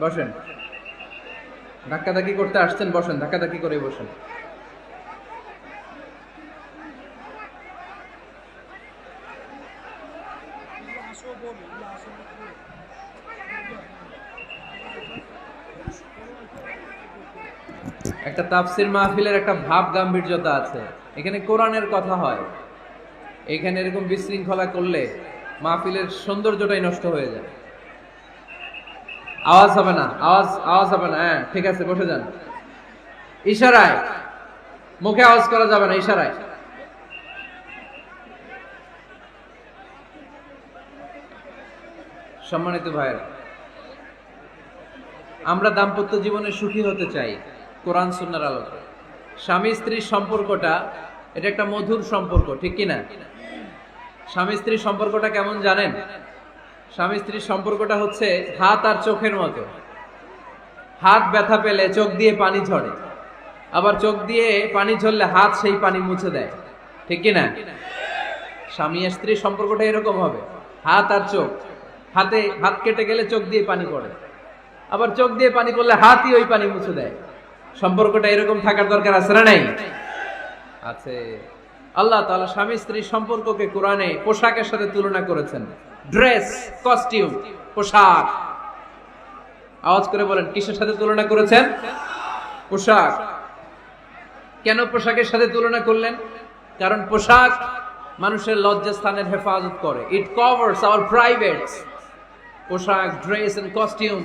বসেন। ধাক্কাধাক্কি করতে আসছেন, বসেন, ধাক্কাধাক্কি করে বসেন। একটা তাফসির মাহফিলের একটা ভাব গাম্ভীর্যতা আছে, এখানে কোরআনের কথা হয়। এখানে এরকম বিশৃঙ্খলা করলে মাহফিলের সৌন্দর্যটাই নষ্ট হয়ে যায়। আওয়াজ হবে না, আওয়াজ হবে না। হ্যাঁ ঠিক আছে, বসে যান। ইশারায়, মুখে আওয়াজ করা যাবে না, ইশারায়। সম্মানিত ভাইয়েরা, আমরা দাম্পত্য জীবনে সুখী হতে চাই কোরআন সুন্নাহর আলোকে। স্বামী স্ত্রীর সম্পর্কটা এটা একটা মধুর সম্পর্ক, ঠিক কিনা? স্বামী স্ত্রীর সম্পর্কটা কেমন জানেন? স্বামী স্ত্রীর সম্পর্কটা হচ্ছে হাত আর চোখের মতো। হাত ব্যথা পেলে চোখ দিয়ে পানি ঝরে, আবার চোখ দিয়ে পানি ঝরলে হাত সেই পানি মুছে দেয়, ঠিক কিনা? স্বামী আর স্ত্রীর সম্পর্কটা এরকম হবে, হাত আর চোখ। হাত কেটে গেলে চোখ দিয়ে পানি পড়ে, আবার চোখ দিয়ে পানি পড়লে হাতই ওই পানি মুছে দেয়। সম্পর্কটা এরকম থাকার দরকার আছে না নাই? আছে। আল্লাহ তাআলা স্বামী স্ত্রীর সম্পর্ককে কোরআনে পোশাকের সাথে তুলনা করেছেন। ড্রেস, কস্টিউম, পোশাক। আওয়াজ করে বলেন, কিসের সাথে তুলনা করেছেন? পোশাক। কেন পোশাকের সাথে তুলনা করলেন? কারণ পোশাক মানুষের লজ্জাস্থানের হেফাজত করে। ইট কভারস আওয়ার প্রাইভেটস। পোশাক, ড্রেস এন্ড কস্টিউম,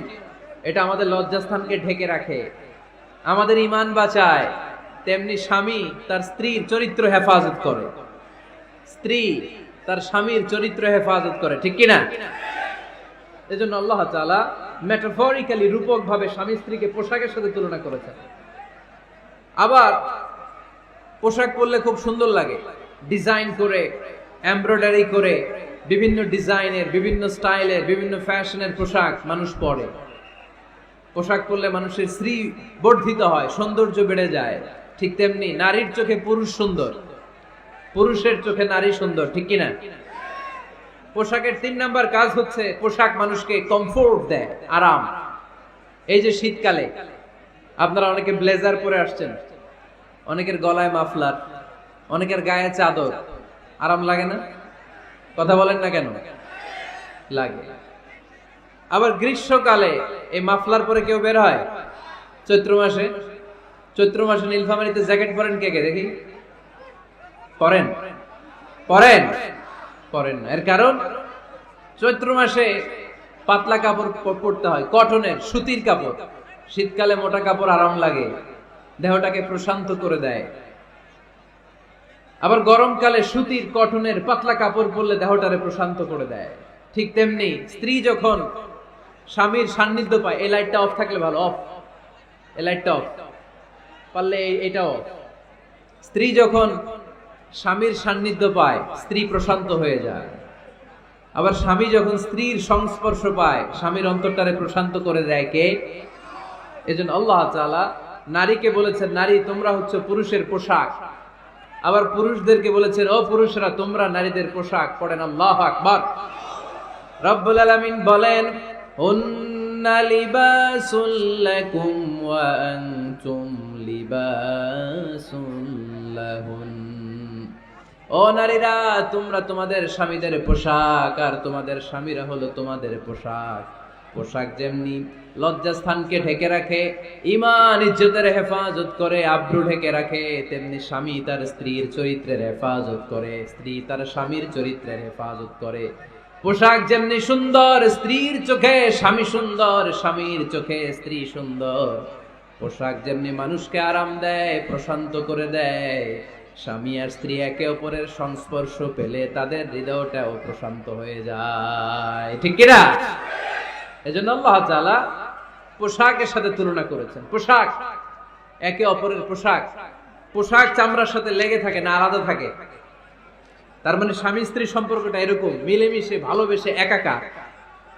এটা আমাদের লজ্জাস্থানকে ঢেকে রাখে, আমাদের ঈমান বাঁচায়। তেমনি স্বামী তার স্ত্রীর চরিত্র হেফাজত করে, স্ত্রী তার স্বামীর চরিত্র হেফাজত করে, ঠিক কিনা? এজন্য আল্লাহ তাআলা মেটাফরিক্যালি, রূপক ভাবে স্বামী স্ত্রীকে পোশাকের সাথে তুলনা করেছেন। আবার পোশাক পরলে খুব সুন্দর লাগে, ডিজাইন করে, এমব্রয়ডারি করে, বিভিন্ন ডিজাইনের, বিভিন্ন স্টাইলের, বিভিন্ন ফ্যাশনের পোশাক মানুষ পরে। পোশাক পরলে মানুষের শ্রী বর্ধিত হয়, সৌন্দর্য বেড়ে যায়। ঠিক তেমনি নারীর চোখে পুরুষ সুন্দর, পুরুষের চোখে নারী সুন্দর, ঠিক কিনা? পোশাকের 3 নাম্বার কাজ হচ্ছে পোশাক মানুষকে কমফোর্ট দেয়, আরাম। এই যে শীতকালে আপনারা অনেকে ব্লেজার পরে আসছেন, অনেকের গলায় মাফলার, অনেকের গায়ে চাদর, আরাম লাগে না? কথা বলেন না কেন? লাগে। আবার গ্রীষ্মকালে এই মাফলার পরে কেউ বের হয়? চৈত্র মাসে, চৈত্র মাসে নীলফামারীতে জ্যাকেট পরেন কে কে দেখি? পরেন? পরেন? পরেন না। এর কারণ চৈত্র মাসে পাতলা কাপড় পরতে হয়, কটনের, সুতির কাপড়। শীতকালে মোটা কাপড় আরাম লাগে, দেহটাকে প্রশান্ত করে দেয়। আবার গরমকালে সুতির, কটনের পাতলা কাপড় পরলে দেহটারে প্রশান্ত করে দেয়। ঠিক তেমনি স্ত্রী যখন স্বামীর সান্নিধ্য পায়, এই লাইটটা অফ থাকলে ভালো, অফ, এই লাইটটা অফ, পারলে এটা অফ। স্ত্রী যখন স্বামীর সান্নিধ্য পায়, স্ত্রী প্রশান্ত হয়ে যায়। আবার স্বামী যখন স্ত্রীর সংস্পর্শ পায়, স্বামীর অন্তরটারে প্রশান্ত করে দেয় কে? এজন্য আল্লাহ তাআলা নারীকে বলেছেন, নারী তোমরা হচ্ছে পুরুষের পোশাক। আবার পুরুষদেরকে বলেছেন, ও পুরুষরা তোমরা নারীদের পোশাক। পড়েন আল্লাহু আকবার। রব্বুল আলামিন বলেন, হুন্না লিবাসুল লাকুম ওয়া আনতুম লিবাসুল লাহুন। ও নারীরা, তোমরা তোমাদের স্বামীদের পোশাক, আর তোমাদের স্বামীরা হলো তোমাদের পোশাক। পোশাক যেমনি লজ্জাস্থানকে ঢেকে রাখে, ঈমান ইজ্জতের হেফাজত করে, আব্রু ঢেকে রাখে, তেমনি স্বামী তার স্ত্রীর চরিত্রের হেফাজত করে, স্ত্রী তার স্বামীর চরিত্রের হেফাজত করে। পোশাক যেমনি সুন্দর, স্ত্রীর চোখে স্বামী সুন্দর, স্বামীর চোখে স্ত্রী সুন্দর। পোশাক যেমনি মানুষকে আরাম দেয়, প্রশান্ত করে দেয়, স্বামী আর স্ত্রী একে অপরের সংস্পর্শ পেলে তাদের হৃদয়টাও প্রশান্ত হয়ে যায়, ঠিক কিনা? এজন্য আল্লাহ তাআলা পোশাকের সাথে তুলনা করেছেন। পোশাক একে অপরের পোশাক, পোশাক চামড়ার সাথে লেগে থাকে না, আলাদা থাকে। তার মানে স্বামী স্ত্রীর সম্পর্কটা এরকম, মিলেমিশে ভালোবেসে একাকার,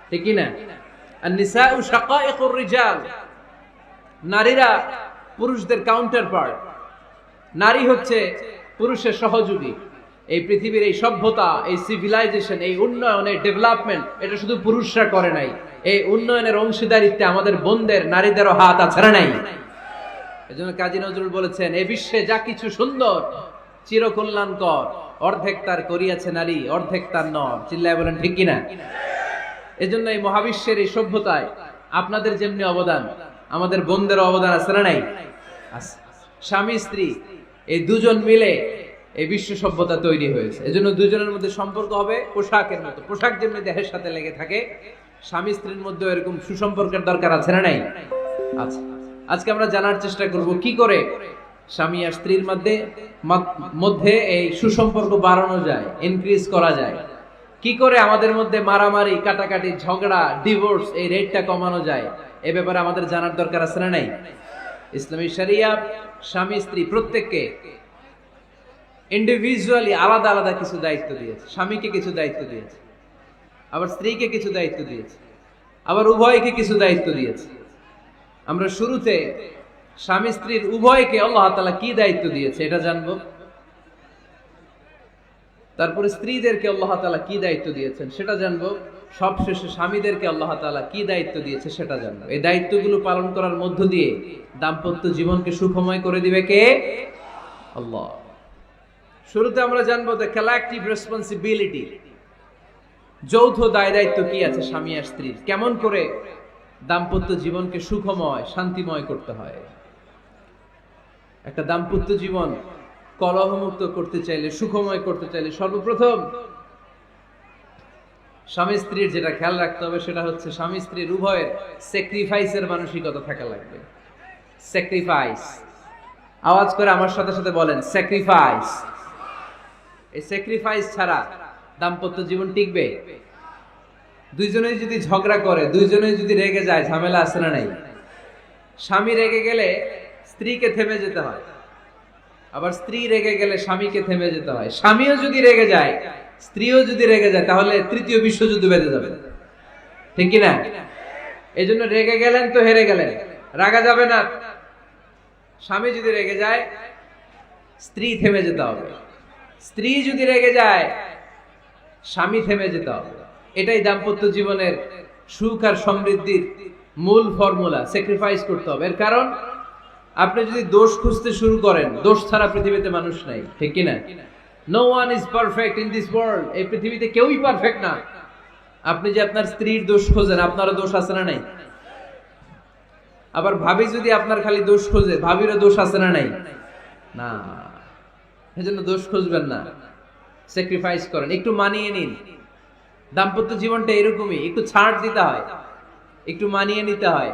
ঠিক কিনা? আর নিসাউ শাকাইকুর রিজাল, নারীরা পুরুষদের কাউন্টার পার্ট। নারী হচ্ছে পুরুষের সহযোগী। এই পৃথিবীর এই সভ্যতা, এই সিভিলাইজেশন, এই উন্নয়ন, এই ডেভেলপমেন্ট, এটা শুধু পুরুষরা করে নাই, এই উন্নয়নের অংশীদারিত্বে আমাদের বোনদের নারীদেরও হাত আছে না নাই? এজন্য কাজী নজরুল বলেছেন, এ বিশ্বে যা কিছু সুন্দর চিরকল্যাণকর, অর্ধেক তার করিয়াছে নারী, অর্ধেক তার নর। চিল্লায় বলেন ঠিক কিনা? এজন্য এই মহাবিশ্বের এই সভ্যতায় আপনাদের যেমনি অবদান, আমাদের বোনদের অবদান আছে না নাই? আছে। স্বামী স্ত্রী এই দুজন মিলে এই বিশ্ব সভ্যতা তৈরি হয়েছে। এজন্য দুজনের মধ্যে সম্পর্ক হবে পোশাকের মতো। পোশাক যেমনি দেহের সাথে লেগে থাকে, স্বামী স্ত্রীর মধ্যে এরকম সুসম্পর্কের দরকার আছে না নাই? আছে। আজকে আমরা জানার চেষ্টা করব কি করে স্বামী আর স্ত্রীর মধ্যে এই সুসম্পর্ক বাড়ানো যায়, ইনক্রিজ করা যায়। কি করে আমাদের মধ্যে মারামারি, কাটাকাটি, ঝগড়া, ডিভোর্স এই রেটটা কমানো যায়, এ ব্যাপারে আমাদের জানার দরকার আছে না নাই? ইসলামী শরিয়া স্বামী স্ত্রী প্রত্যেককে ইন্ডিভিজুয়ালি আলাদা আলাদা কিছু দায়িত্ব দিয়েছে। স্বামীকে কিছু দায়িত্ব দিয়েছে, আবার স্ত্রীকে কিছু দায়িত্ব দিয়েছে, আবার উভয়কে কিছু দায়িত্ব দিয়েছে। আমরা শুরুতে স্বামী স্ত্রীর উভয়কে আল্লাহ তাআলা কি দায়িত্ব দিয়েছে এটা জানবো। তারপরে স্ত্রীদেরকে আল্লাহ তাআলা কি দায়িত্ব দিয়েছেন সেটা জানবো। সবশেষে স্বামীদেরকে আল্লাহ তাআলা কি দায়িত্ব দিয়েছে সেটা জানবো। এই দায়িত্বগুলো পালন করার মধ্য দিয়ে দাম্পত্য জীবনকে সুখময় করে দিবে কে? আল্লাহ। শুরুতে আমরা জানবো দ্য কালেক্টিভ রেসপন্সিবিলিটি, যৌথ দায় দায়িত্ব কি আছে স্বামী আর স্ত্রীর, কেমন করে দাম্পত্য জীবনকে সুখময় শান্তিময় করতে হয়। একটা দাম্পত্য জীবন কলহমুক্ত করতে চাইলে, সুখময় করতে চাইলে সর্বপ্রথম স্বামী স্ত্রীর যেটা খেয়াল রাখতে হবে সেটা হচ্ছে স্বামী স্ত্রীর উভয়ের স্যাক্রিফাইসের মানসিকতা থাকা লাগবে। স্যাক্রিফাইস, আওয়াজ করে আমার সাথে সাথে বলেন স্যাক্রিফাইস। এই স্যাক্রিফাইস ছাড়া দাম্পত্য জীবন টিকবে? দুইজনেই যদি ঝগড়া করে, দুইজনেই যদি রেগে যায়, ঝামেলা আছে না নাই? স্বামী রেগে গেলে স্ত্রীকে থেমে যেতে হয়, আবার স্ত্রী রেগে গেলে স্বামীকে থেমে যেতে হয়। স্বামীও যদি রেগে যায়, স্ত্রীও যদি রেগে যায়, তাহলে তৃতীয় বিশ্বযুদ্ধ বেঁধে যাবে, ঠিক কিনা? এই জন্য রেগে গেলেন তো হেরে গেলেন, রাগা যাবে না। স্বামী যদি রেগে যায়, স্ত্রী থেমে যেতে হবে। স্ত্রী যদি রেগে যায়, স্বামী থেমে যেতে হবে। এটাই দাম্পত্য জীবনের সুখ আর সমৃদ্ধির মূল ফর্মুলা। স্যাক্রিফাইস করতে হবে। এর কারণ আপনি যদি দোষ খুঁজতে শুরু করেন, দোষ ছাড়া পৃথিবীতে মানুষ নাই, ঠিক কিনা? No one is perfect in this world. এই পৃথিবীতে কেউই পারফেক্ট না। আপনি যে আপনার স্ত্রীর দোষ খোঁজেন, আপনারও দোষ আছে না নাই? আবার ভাবি যদি আপনার খালি দোষ খোঁজে, ভাবিরও দোষ আছে না নাই? না। এজন্য দোষ খুঁজবেন না, স্যাক্রিফাইস করেন, একটু মানিয়ে নিন। দাম্পত্য জীবনটা এরকমই, একটু ছাড় দিতে হয়, একটু মানিয়ে নিতে হয়।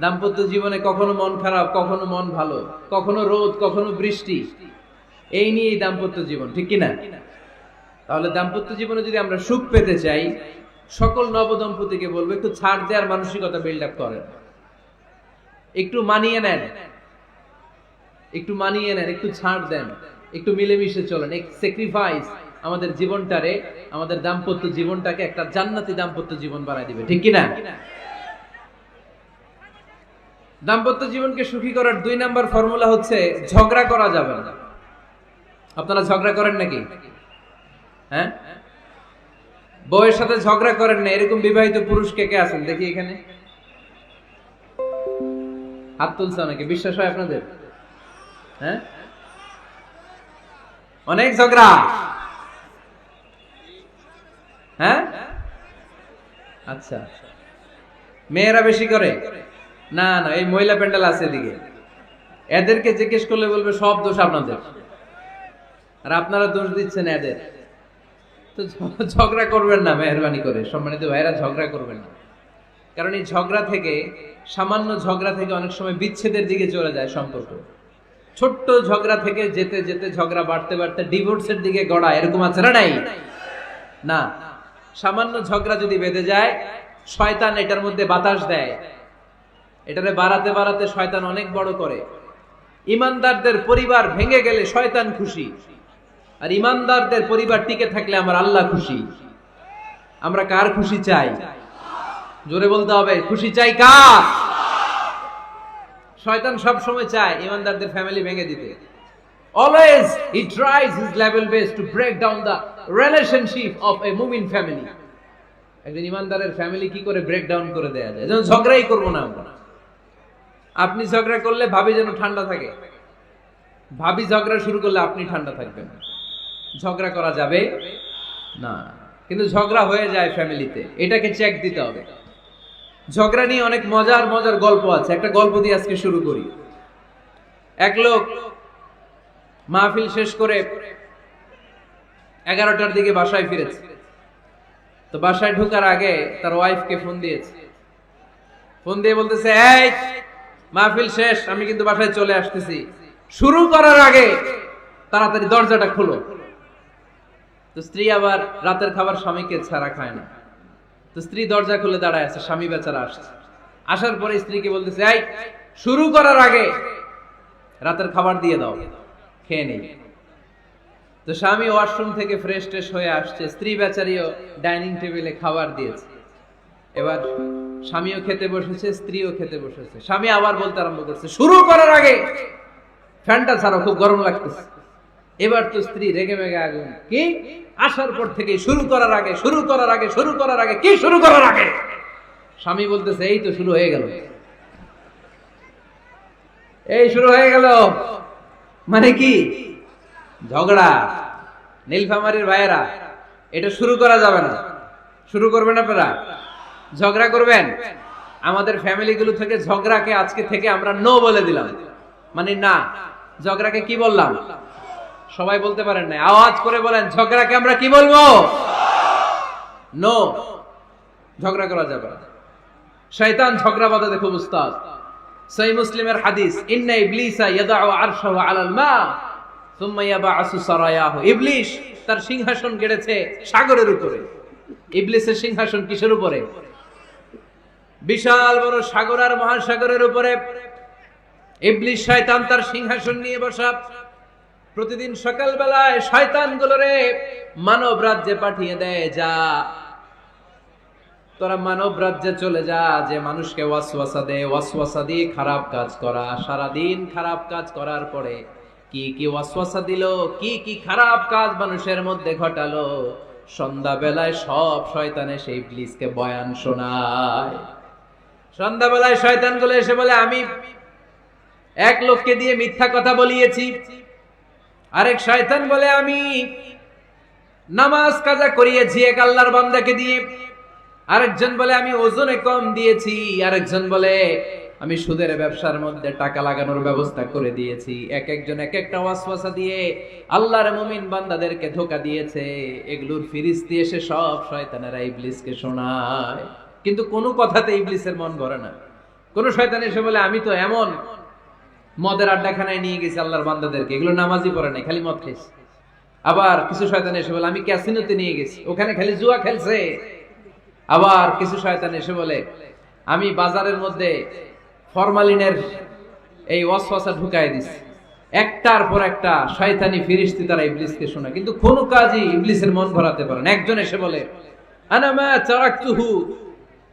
দাম্পত্য জীবনে কখনো মন খারাপ, কখনো মন ভালো, কখনো রোদ, কখনো বৃষ্টি, এই নিয়েই দাম্পত্য জীবন, ঠিক কিনা? তাহলে দাম্পত্য জীবনে যদি আমরা সুখ পেতে চাই, সকল নবদম্পতিকে বলবো একটু ছাড় দেওয়ার মানসিকতা বিল্ড আপ করেন। একটু মানিয়ে নেন, একটু মানিয়ে নেন, একটু ছাড় দেন, একটু মিলেমিশে চলেন। এক স্যাক্রিফাইস আমাদের জীবনটারে, আমাদের দাম্পত্য জীবনটাকে একটা জান্নাতি দাম্পত্য জীবন বানাই দিবে, ঠিক কিনা? দাম্পত্য জীবনকে সুখী করার 2 নাম্বার ফর্মুলা হচ্ছে ঝগড়া করা যাবে না। আপনারা ঝগড়া করেন নাকি? হ্যাঁ, বউয়ের সাথে ঝগড়া করেন না এরকম বিবাহিত পুরুষ কে কে আছেন দেখি এখানে? হাত তুলছে অনেকে। বিশ্বাস হয় আপনাদের? হ্যাঁ, অনেক ঝগড়া। হ্যাঁ, আচ্ছা, মেয়েরা বেশি করে? না না, এই মহিলা প্যান্ডেল আছে এদিকে, এদেরকে জিজ্ঞেস করলে বলবে সব দোষ আপনাদের, আর আপনারা দোষ দিচ্ছেন এদের। তো ঝগড়া করবেন না, মেহরবানি করে সম্মানিত ভাইরা, ঝগড়া করবেন না। কারণ এই ঝগড়া থেকে, সামান্য ঝগড়া থেকে অনেক সময় বিচ্ছেদের দিকে চলে যায় সম্পর্ক। ছোট্ট ঝগড়া থেকে যেতে যেতে ঝগড়া বাড়তে বাড়তে ডিভোর্সের দিকে গড়ায়, এরকম আছে না নাই? না, সামান্য ঝগড়া যদি বেঁধে যায়, শয়তান এটার মধ্যে বাতাস দেয়, এটারে বাড়াতে বাড়াতে শয়তান অনেক বড় করে। ইমানদারদের পরিবার ভেঙে গেলে শয়তান খুশি, আর ইমানদারদের পরিবার টিকে থাকলে আমার আল্লাহ খুশি। আমরা কার খুশি চাই? জোরে বলতে হবে, খুশি চাই কার? শয়তান সব সময় চায় ইমানদারদের ফ্যামিলি ভেঙে দিতে। Always he tries his level best to break down the relationship of a mu'min family. একজন ইমানদারের ফ্যামিলি কি করে ব্রেকডাউন করে দেয়া যায়, যেন ঝগড়াই করবো না আমরা। আপনি ঝগড়া করলে ভাবি যেন ঠান্ডা থাকে, ভাবি ঝগড়া শুরু করলে আপনি ঠান্ডা থাকবেন। ঝগড়া করা যাবে না, কিন্তু ঝগড়া হয়ে যায় ফ্যামিলিতে, এটাকে চেক দিতে হবে। ঝগড়া নিয়ে অনেক মজার মজার গল্প আছে, একটা গল্প দিয়ে আজকে শুরু করি। এক লোক মাহফিল শেষ করে 11টার দিকে বাসায় ফিরেছে। তো বাসায় ঢোকার আগে তার ওয়াইফকে ফোন দিয়েছে, ফোন দিয়ে বলতেছে, এই মাহফিল শেষ, আমি কিন্তু বাসায় চলে আসতেছি, শুরু করার আগে তাড়াতাড়ি দরজাটা খুলো। তো স্ত্রী আবার রাতের খাবার স্বামীকে ছাড়া খায় না, তো স্ত্রী দরজা খুলে দাঁড়ায় আছে, স্বামী বেচারা আসছে। আসার পরে স্ত্রীকে বলতেছে, এই শুরু করার আগে রাতের খাবার দিয়ে দাও, খেয়ে নেই। তো স্বামী ওয়াশরুম থেকে ফ্রেশ ট্রেশ হয়ে আসছে, স্ত্রী বেচারিও ডাইনিং টেবিলে খাবার দিয়েছে। এবার স্বামীও খেতে বসেছে, স্ত্রীও খেতে বসেছে। স্বামী আবার বলতে আরম্ভ করছে, শুরু করার আগে ফ্যানটা ছাড়ো, খুব গরম লাগতেছে। এবার তো স্ত্রী রেগে মেগে আগুন, কি আসার পর থেকে শুরু করার আগে, শুরু করার আগে, শুরু করার আগে, কি শুরু করার আগে? স্বামী বলতেছে, এই তো শুরু হয়ে গেল, এই শুরু হয়ে গেল। মানে কি? ঝগড়া। নীলফামারীর ভাইয়েরা, এটা শুরু করা যাবে না। শুরু করবেন আপনারা, ঝগড়া করবেন। আমাদের ফ্যামিলিগুলো থেকে ঝগড়াকে আজকে থেকে আমরা নো বলে দিলাম, মানে না। ঝগড়াকে কি বললাম? সবাই বলতে পারেন না, আওয়াজ করে বলেন, ঝগড়াকে আমরা কি বলবো? নো। ঝগড়া করা যাবে না। শয়তান ঝগড়া বাঁধাতে খুব উস্তাদ। সহিহ মুসলিমের হাদিস, ইন্না ইবলিসা ইয়াদাউ আরশাহু আলাল মা সুম্মা ইয়াবআসু সারায়াহু। ইবলিস তার সিংহাসন গেড়েছে সাগরের উপরে। ইবলিসের সিংহাসন কিসের উপরে? বিশাল বড় সাগর আর মহাসাগরের উপরে ইবলিস শয়তান তার সিংহাসন নিয়ে বসা। প্রতিদিন সকাল বেলায় শয়তানগুলোরে মানব রাজ্যে পাঠিয়ে দেয়, যা তোরা মানব রাজ্যে চলে যা, যে মানুষকে ওয়াসওয়াসা দেয়, ওয়াসওয়াসা দিয়ে খারাপ কাজ করা। সারাদিন খারাপ কাজ করার পরে কি কি ওয়াসওয়াসা দিল, কি কি খারাপ কাজ মানুষের মধ্যে ঘটালো, সন্ধ্যা বেলায় সব শয়তানে সেই ইবলিসকে বয়ান শোনায়। সন্ধ্যা বেলায় শয়তানগুলো এসে বলে, আমি এক লোককে দিয়ে মিথ্যা কথা বলিয়েছি। আরেক শয়তান বলে, আমি নামাজ কাজা করিয়েছি এক আল্লাহর বান্দাকে দিয়ে। আরেকজন বলে, আমি ওজনে কম দিয়েছি। আরেকজন বলে, আমি সুদের ব্যবসার মধ্যে টাকা লাগানোর ব্যবস্থা করে দিয়েছি। এক একজন এক একটা ওয়াসওয়াসা দিয়ে আল্লাহর মুমিন বান্দাদেরকে ধোঁকা দিয়েছে। এগুলোর ফিরিস্তি এসে সব শয়তানেরা ইবলিসকে শোনায়, কিন্তু কোনো কথাতে ইবলিসের মন ভরে না। কোন শয়তান এসে বলে, আমি তো এমন মদের আড্ডাখানায় নিয়ে গেছি আল্লাহর বান্দাদেরকে, এগুলো নামাজই পড়ে নাই, খালি মদ খেয়েছে। আবার কিছু শয়তান এসে বলে, আমি ক্যাসিনোতে নিয়ে গেছি, ওখানে খালি জুয়া খেলছে। আবার কিছু শয়তান এসে বলে, আমি বাজারের মধ্যে ফরমালিনের এই ওয়াসওয়াসা ঢুকাই দিছি। একটার পর একটা শয়তানি ফিরিস্তি তারা ইবলিসকে শোনায়, কিন্তু কোনো কাজই ইবলিসের মন ভরাতে পারে না। একজন এসে বলে, আনা মা তারাকতুহু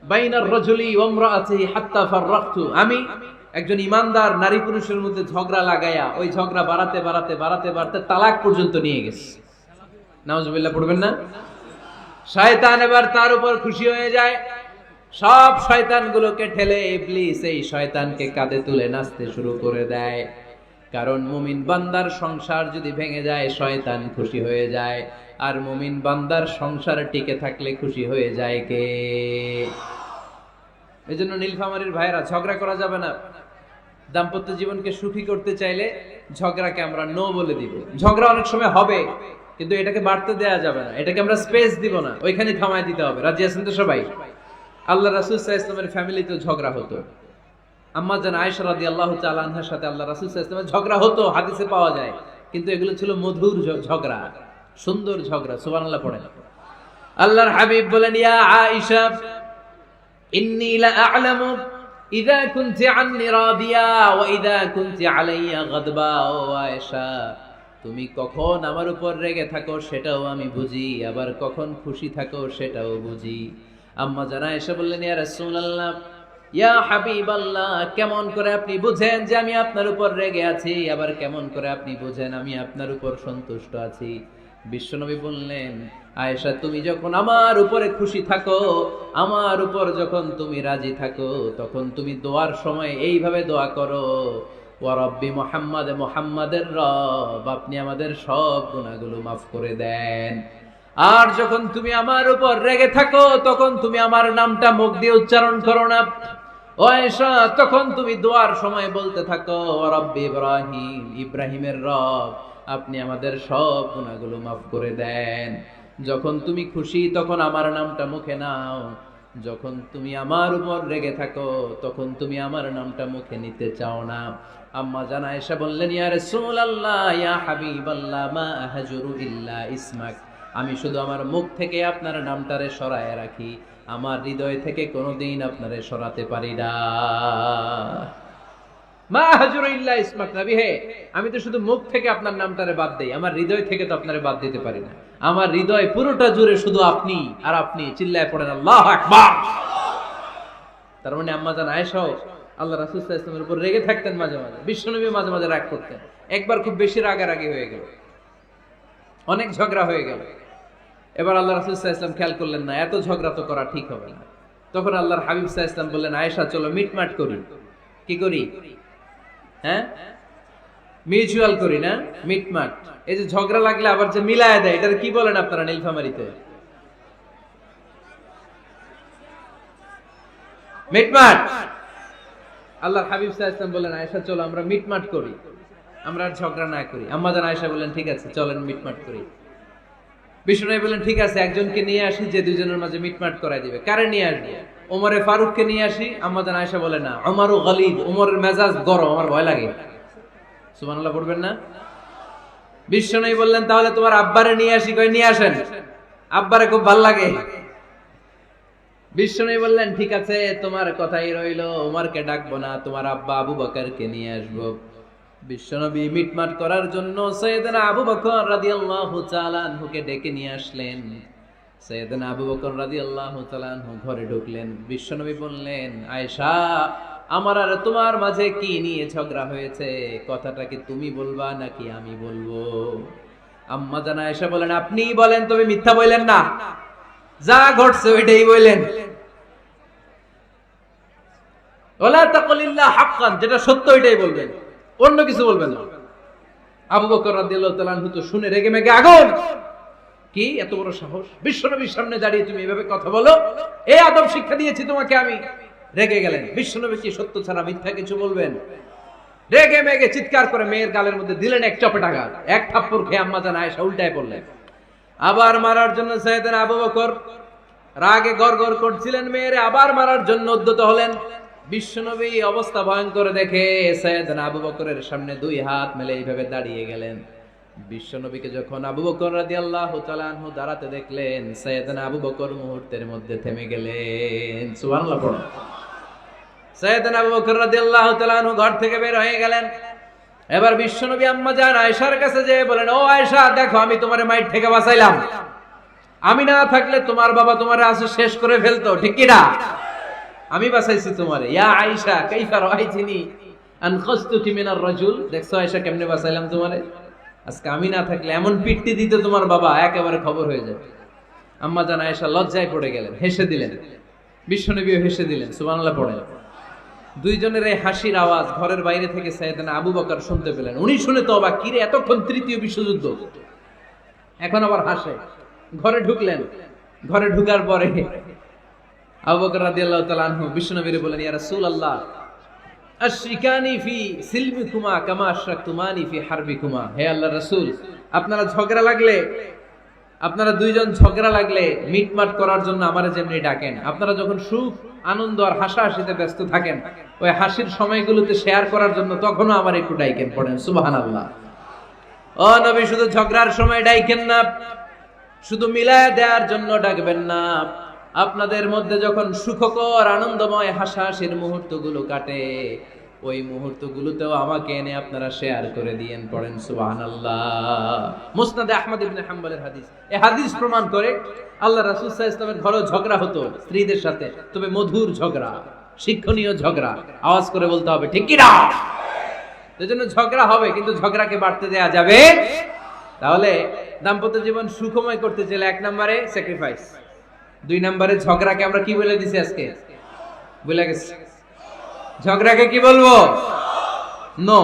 বাইনার রাজুলি ওয়া ইমরাআতিহি হাত্তা ফাররাকতু। আমি একজন ইমানদার নারী পুরুষের মধ্যে ঝগড়া লাগাইয়া ওই ঝগড়া বাড়াতে বাড়াতে বাড়াতে বাড়াতে তালাক পর্যন্ত নিয়ে গেছে। নাউজুবিল্লাহ পড়বেন না? শয়তান এবার তার উপর খুশি হয়ে যায়। সব শয়তানগুলোকে ঠেলে ইবলিস এই শয়তানকে কাঁধে তুলে নাচতে শুরু করে দেয়। কারণ মুমিন বান্দার সংসার যদি ভেঙে যায় শয়তান খুশি হয়ে যায়, আর মুমিন বান্দার সংসার টিকে থাকলে খুশি হয়ে যায় কে? এজন্য নীলফামারীর ভাইরা, ঝগড়া করা যাবে না। দাম্পত্য জীবনকে সুখী করতে চাইলে ঝগড়াকে আমরা নো বলে দিব। ঝগড়া অনেক সময় হবে, কিন্তু এটাকে বাড়তে দেয়া যাবে না, এটাকে আমরা স্পেস দিব না, ওইখানে থামায় দিতে হবে। রাজি আছেন তো সবাই? আল্লাহ রাসূল সাল্লাল্লাহু আলাইহি ওয়াসাল্লামের ফ্যামিলিতে ঝগড়া হতো। আম্মা জান আয়েশা রাদিয়াল্লাহু তাআলা আনহার সাথে আল্লাহ রাসূল সাল্লাল্লাহু আলাইহি ওয়াসাল্লামের ঝগড়া হতো, হাদিসে পাওয়া যায়। কিন্তু এগুলো ছিল মধুর ঝগড়া, সুন্দর ঝগড়া। সুবহানাল্লাহ পড়েন। আল্লাহর হাবিব বলেন, ইয়া আয়েশা ইন্নী লা আ'লামু ইযা কুনতি আন্নী রাদিয়া ওয়া ইযা কুনতি আলাইয়া গাদবা। ও আয়েশা, তুমি কখন আমার উপর রেগে থাকো সেটাও আমি বুঝি, আবার কখন খুশি থাকো সেটাও বুঝি। আম্মা জান আয়েশা বললেন, ইয়া রাসূলুল্লাহ, ইয়া হাবিবাল্লাহ, কেমন করে আপনি বুঝেন যে আমি আপনার উপর রেগে আছি, আবার কেমন করে আপনি বুঝেন আমি আপনার উপর সন্তুষ্ট আছি? বিশ্বনবী বললেন, আয়েশা তুমি যখন আমার উপরে খুশি থাকো, আমার উপর যখন তুমি রাজি থাকো, তখন তুমি দোয়ার সময় এইভাবে দোয়া করো, ওয়া রব্বি মুহাম্মাদ, মুহাম্মাদের রব আপনি আমাদের সব গুনাহগুলো মাফ করে দেন। আর যখন তুমি আমার উপর রেগে থাকো, তখন তুমি আমার নামটা মুখ দিয়ে উচ্চারণ করো না। ও আয়েশা, তখন তুমি দোয়ার সময় বলতে থাকো, ওয়া রব্বি ইব্রাহিম, ইব্রাহিমের রব আপনি আমাদের সব গুনাহগুলো মাফ করে দেন। যখন তুমি খুশি তখন আমার নামটা মুখে নাও, যখন তুমি আমার উপর রেগে থাকো তখন তুমি আমার নামটা মুখে নিতে চাও না। আম্মা জান আয়েশা বললেন, ইয়া রাসূলুল্লাহ, ইয়া হাবিবাল্লাহ, মা আহজুরু ইল্লা ইসমাক, আমি শুধু আমার মুখ থেকে আপনার নামটারে সরায় রাখি, আমার হৃদয় থেকে কোনোদিন আপনারে সরাতে পারি না। মা আহজুরু ইল্লা ইসমাক, নবী হে আমি তো শুধু মুখ থেকে আপনার নামটারে বাদ দেই, আমার হৃদয় থেকে তো আপনারে বাদ দিতে পারি না। আমার হৃদয় পুরোটা জুড়ে শুধু আপনি আর আপনি। চিল্লায় পড়েন আল্লাহু আকবার। তার মানে আম্মা জান আয়েশা আল্লাহ রাসূল সাল্লাল্লাহু আলাইহি ওয়াসাল্লামের উপর রেগে থাকতেন মাঝে মাঝে, বিশ্বনবী মাঝে মাঝে রাগ করতেন। একবার খুব বেশি রাগারাগি হয়ে গেল, অনেক ঝগড়া হয়ে গেল। এবার আল্লাহ রাসূল সাল্লাল্লাহু আলাইহি ওয়াসাল্লাম খেয়াল করলেন না, এত ঝগড়া তো করা ঠিক হবে না। তখন আল্লাহর হাবিব সাল্লাল্লাহু আলাইহি ওয়াসাল্লাম বললেন, আয়েশা চলো মিটমাট করি। কি করি? হ্যাঁ, মিউচুয়াল করি না, মিটমাট। এই যে ঝগড়া লাগলে আবার যে মিলায় দেয়, এটার কি বলেন আপনারা নীলফামারীতে? মিটমাট। আল্লাহর হাবিব সাল্লাল্লাহু আলাইহি ওয়াসাল্লাম বললেন, আয়েশা চলো আমরা মিটমাট করি, আমরা আর ঝগড়া না করি। আম্মা জান আয়েশা বললেন, ঠিক আছে চলেন মিটমাট করি। বিষ্ণু বললেন, ঠিক আছে একজনকে নিয়ে আসি যে দুজনের মাঝে মিটমাট করাই দিবে। কারে নিয়ে আসবো? ওমরে ফারুককে নিয়ে আসি। আম্মা জান আয়েশা বলে, না, ওমরও গালিদ, ওমরের মেজাজ গরম, আমার ভয় লাগে। সুবহানাল্লাহ পড়বেন না? বিষ্ণু বললেন, তাহলে তোমার আব্বারে নিয়ে আসি। কই নিয়ে আসেন, আব্বারে খুব ভাল লাগে। বিষ্ণু বললেন, ঠিক আছে তোমার কথাই রইলো, ওমরকে ডাকবো না, তোমার আব্বা আবু বকরকে নিয়ে আসবো। বিশ্বনবী মিটমাট করার জন্য সাইয়েদনা আবু বকর রাদিয়াল্লাহু তাআলা আনহুকে ডেকে নিয়ে আসলেন। সাইয়েদনা আবু বকর রাদিয়াল্লাহু তাআলা আনহু ঘরে ঢুকলেন। বিশ্বনবী বললেন, আয়েশা আমার আর তোমার মাঝে কি নিয়ে ঝগড়া হয়েছে, কথাটা কি তুমি বলবা নাকি আমি বলবো? আম্মা জান আয়েশা বলেন, আপনিই বলেন, তবে মিথ্যা বললেন না, যা ঘটছে ওইটাই বললেন। ওয়ালা তাকুলিল্লা হাক্কান, যেটা সত্য ওইটাই বলবেন, অন্য কিছু বলবেন না। আবু বকর রাদিয়াল্লাহু তাআলা আনহু তো শুনে রেগে মেগে আগুন। কি এত বড় সাহস, বিশ্বনবীর সামনে দাঁড়িয়ে তুমি এভাবে কথা বলো? এই আদব শিক্ষা দিয়েছি তোমাকে আমি। রেগে গেলেন। বিশ্বনবী কি সত্য ছাড়া মিথ্যা কিছু বলবেন? রেগে মেগে চিৎকার করে মেয়ের গালের মধ্যে দিলেন এক চপেটাঘাত। এক থাপ্পড় খেয়ে আম্মা জান আয়েশা উল্টায় পড়লেন। আবার মারার জন্য সাইয়েদনা আবু বকর রাগে গড়গড় করছিলেন, মেয়েরে আবার মারার জন্য উদ্যত হলেন। বিশ্বনবী অবস্থা ভয়ঙ্কর দেখে সাইয়েদনা আবু বকরের সামনে দুই হাত মেলে এইভাবে দাঁড়িয়ে গেলেন। বিশ্বনবীকে যখন আবু বকর রাদিয়াল্লাহু তাআলা আনহু দাঁড়াতে দেখলেন, সাইয়েদনা আবু বকর মুহূর্তের মধ্যে থেমে গেলেন। সুবহানাল্লাহ পড়ুন। সাইয়েদনা আবু বকর রাদিয়াল্লাহু তাআলা আনহু ঘর থেকে বের হয়ে গেলেন। এবার বিশ্বনবী আম্মা জান আয়েশার কাছে যেয়ে বলেন, ও আয়েশা দেখো, আমি তোমারে মাইর থেকে বাঁচাইলাম, আমি না থাকলে তোমার বাবা তোমারে আজ শেষ করে ফেলতো, ঠিক কি না? আমি বাঁচাইছি তোমারে। ইয়া আয়েশা কাইফা রাআইতিনি আনখাসতুকি মিনার রাজুল, দেখছো আয়েশা কেমনে বাঁচাইলাম তোমারে? আজকে আমি না থাকলে এমন পিট্টি দিত তোমার বাবা, একেবারে খবর হয়ে যায়। আম্মা জান আয়েশা লজ্জায় পড়ে গেলেন, হেসে দিলেন। বিশ্বনবীও হেসে দিলেন। সুবহানাল্লাহ পড়েন। দুইজনের এই হাসির আওয়াজ ঘরের বাইরে থেকে সাইয়েদনা আবু বকর শুনতে পেলেন। উনি শুনে তো অবাক, কিরে এতক্ষণ তৃতীয় বিশ্বযুদ্ধ, এখন আবার হাসে। ঘরে ঢুকলেন। ঘরে ঢুকার পরে আবু বকর রাদিয়াল্লাহু তাআলা আনহু বিশ্বনবীর বলেন, ইয়া রাসূলুল্লাহ আশরিকানি ফি সিলমিকুমা কামা আশরাকতুমানি ফি হারবিকুমা। হে আল্লাহর রাসূল, আপনারা দুইজন ঝগড়া লাগলে মিটমাট করার জন্য আমারে যেমনি ডাকেন, আপনারা যখন সুখ আনন্দ আর হাসাহাসিতে ব্যস্ত থাকেন, ওই হাসির সময়গুলোতে শেয়ার করার জন্য তখনও আমার একটু ডাইকেন। পড়েন সুবহানাল্লাহ। ও নবী, শুধু ঝগড়ার সময় ডাইকেন না, শুধু মিলায় দেওয়ার জন্য ডাকবেন না। আপনাদের মধ্যে যখন সুখকর আনন্দময় হাসাহাসির মুহূর্তগুলো কাটে, ওই মুহূর্তগুলোতেও আমাকে এনে আপনারা শেয়ার করে দিয়েন। পড়েন সুবহানাল্লাহ। মুসনাদে আহমদ ইবনে হাম্বলের হাদিস। এই হাদিস প্রমাণ করে আল্লাহ রাসূল সাল্লাল্লাহু আলাইহি ওয়াসাল্লামের ঘরেও ঝগড়া হতো স্ত্রীদের সাথে, তবে মধুর ঝগড়া, শিক্ষণীয় ঝগড়া। আওয়াজ করে বলতে হবে, ঠিক কি না? এজন্য ঝগড়া হবে, কিন্তু ঝগড়াকে বাড়তে দেয়া যাবে। তাহলে দাম্পত্য জীবন সুখময় করতে চাইলে 1 নম্বরে স্যাক্রিফাইস, 2 নম্বরে ঝগড়াকে আমরা কি বলে দিছি আজকে, ভুলে গেছি, ঝগড়াকে কি বলবো, নো।